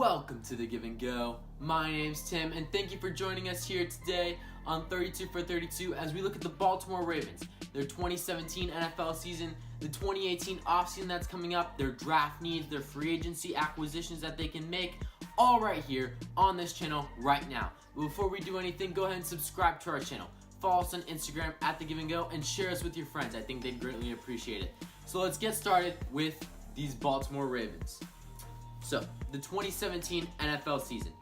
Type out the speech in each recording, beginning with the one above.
Welcome to the Give and Go. My name's Tim, and thank you for joining us here today on 32 for 32 as we look at the Baltimore Ravens, their 2017 NFL season, the 2018 offseason that's coming up, their draft needs, their free agency acquisitions that they can make, all right here on this channel right now. But before we do anything, go ahead and subscribe to our channel. Follow us on Instagram at the Give and Go and share us with your friends. I think they'd greatly appreciate it. So let's get started with these Baltimore Ravens. So, the 2017 NFL season.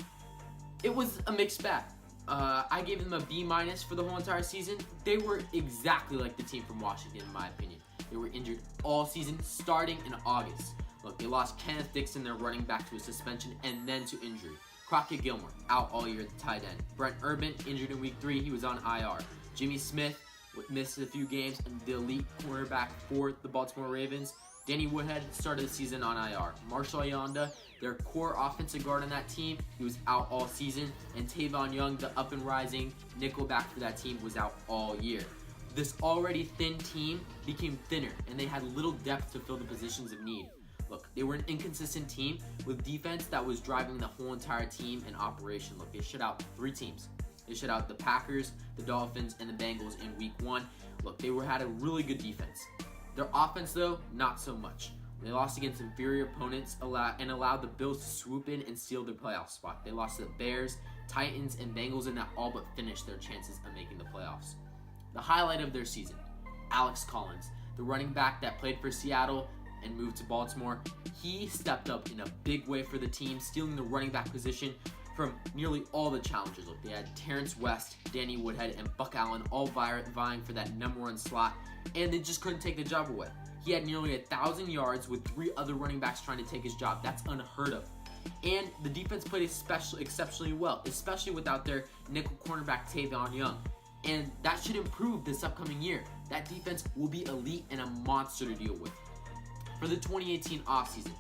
It was a mixed bag. I gave them a B- for the whole entire season. They were exactly like the team from Washington, in my opinion. They were injured all season, starting in August. Look, they lost Kenneth Dixon, their running back, to a suspension and then to injury. Crockett Gilmore, out all year at the tight end. Brent Urban, injured in week 3, he was on IR. Jimmy Smith missed a few games, and the elite cornerback for the Baltimore Ravens. Danny Woodhead started the season on IR. Marshall Yanda, their core offensive guard on that team, he was out all season. And Tavon Young, the up and rising nickelback for that team, was out all year. This already thin team became thinner, and they had little depth to fill the positions of need. Look, they were an inconsistent team with defense that was driving the whole entire team in operation. Look, they shut out 3 teams. They shut out the Packers, the Dolphins, and the Bengals in week 1. Look, they had a really good defense. Their offense, though, not so much. They lost against inferior opponents and allowed the Bills to swoop in and steal their playoff spot. They lost to the Bears, Titans, and Bengals, and that all but finished their chances of making the playoffs. The highlight of their season, Alex Collins, the running back that played for Seattle and moved to Baltimore. He stepped up in a big way for the team, stealing the running back position from nearly all the challengers. Look, they had Terrence West, Danny Woodhead, and Buck Allen all vying for that #1 slot, and they just couldn't take the job away. He had nearly 1,000 yards with 3 other running backs trying to take his job. That's unheard of. And the defense played exceptionally well, especially without their nickel cornerback Tavon Young. And that should improve this upcoming year. That defense will be elite and a monster to deal with. For the 2018 offseason,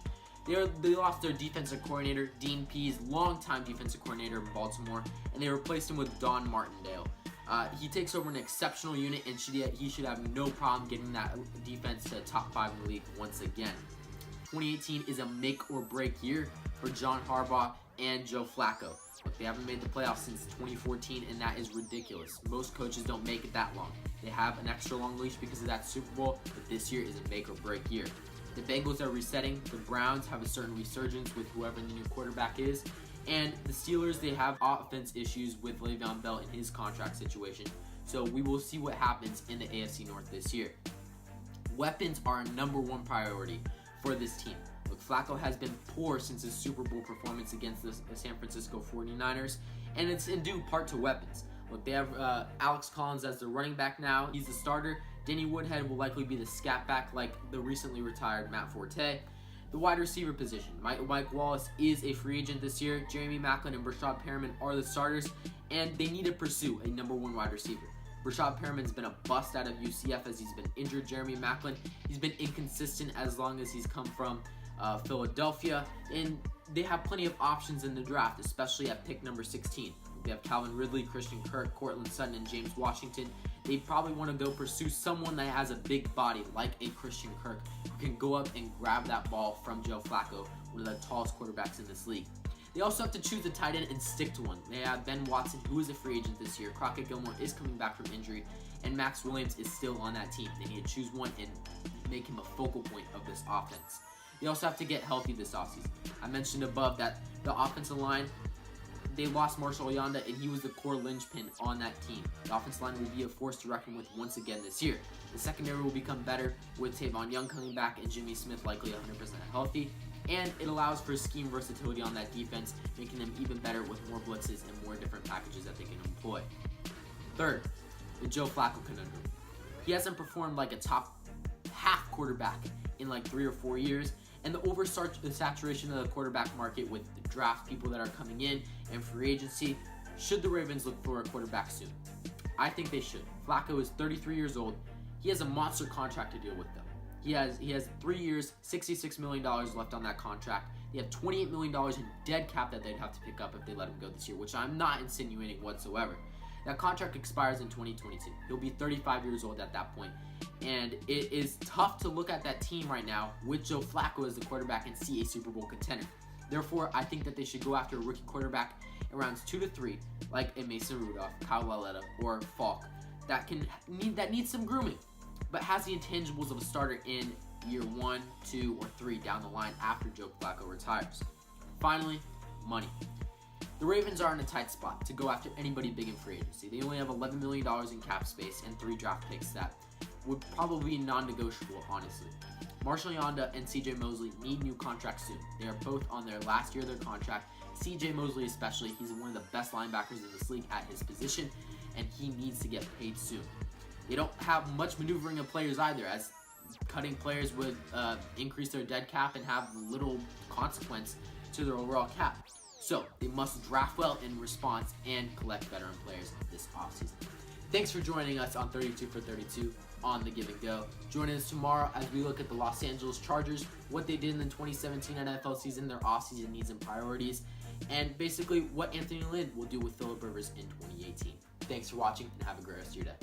they lost their defensive coordinator, Dean Pease, longtime defensive coordinator in Baltimore, and they replaced him with Don Martindale. He takes over an exceptional unit, and he should have no problem getting that defense to top 5 in the league once again. 2018 is a make-or-break year for John Harbaugh and Joe Flacco. Look, they haven't made the playoffs since 2014, and that is ridiculous. Most coaches don't make it that long. They have an extra long leash because of that Super Bowl, but this year is a make-or-break year. The Bengals are resetting. The Browns have a certain resurgence with whoever the new quarterback is. And the Steelers, they have offense issues with Le'Veon Bell in his contract situation. So we will see what happens in the AFC North this year. Weapons are a #1 priority for this team. Look, Flacco has been poor since his Super Bowl performance against the San Francisco 49ers, and it's in due part to weapons. Look, they have Alex Collins as the running back now. He's the starter. Danny Woodhead will likely be the scat back like the recently retired Matt Forte. The wide receiver position, Mike Wallace is a free agent this year. Jeremy Maclin and Brashad Perriman are the starters, and they need to pursue a #1 wide receiver. Brashad Perriman's been a bust out of UCF as he's been injured. Jeremy Maclin, he's been inconsistent as long as he's come from Philadelphia, and they have plenty of options in the draft, especially at pick number 16. They have Calvin Ridley, Christian Kirk, Cortland Sutton, and James Washington. They probably want to go pursue someone that has a big body like a Christian Kirk who can go up and grab that ball from Joe Flacco, one of the tallest quarterbacks in this league. They also have to choose a tight end and stick to one. They have Ben Watson, who is a free agent this year. Crockett Gilmore is coming back from injury, and Max Williams is still on that team. They need to choose one and make him a focal point of this offense. They also have to get healthy this offseason. I mentioned above that the offensive line, they lost Marshall Yanda, and he was the core linchpin on that team. The offensive line will be a force to reckon with once again this year. The secondary will become better with Tavon Young coming back and Jimmy Smith likely 100% healthy. And it allows for scheme versatility on that defense, making them even better with more blitzes and more different packages that they can employ. Third, the Joe Flacco conundrum. He hasn't performed like a top half quarterback in like 3 or 4 years. And the oversaturation of the quarterback market with the draft people that are coming in and free agency, should the Ravens look for a quarterback soon? I think they should. Flacco is 33 years old. He has a monster contract to deal with them. He has 3 years, $66 million left on that contract. They have $28 million in dead cap that they'd have to pick up if they let him go this year, which I'm not insinuating whatsoever. That contract expires in 2022. He'll be 35 years old at that point. And it is tough to look at that team right now with Joe Flacco as the quarterback and see a Super Bowl contender. Therefore, I think that they should go after a rookie quarterback in rounds 2 to 3, like a Mason Rudolph, Kyle Lauletta, or Falk, that needs some grooming, but has the intangibles of a starter in year 1, 2, or 3 down the line after Joe Flacco retires. Finally, money. The Ravens are in a tight spot to go after anybody big in free agency. They only have $11 million in cap space and 3 draft picks that would probably be non-negotiable, honestly. Marshall Yanda and CJ Mosley need new contracts soon. They are both on their last year of their contract. CJ Mosley especially, he's one of the best linebackers in this league at his position, and he needs to get paid soon. They don't have much maneuvering of players either, as cutting players would increase their dead cap and have little consequence to their overall cap. So they must draft well in response and collect veteran players this offseason. Thanks for joining us on 32 for 32 on the Give and Go. Join us tomorrow as we look at the Los Angeles Chargers, what they did in the 2017 NFL season, their offseason needs and priorities, and basically what Anthony Lynn will do with Phillip Rivers in 2018. Thanks for watching and have a great rest of your day.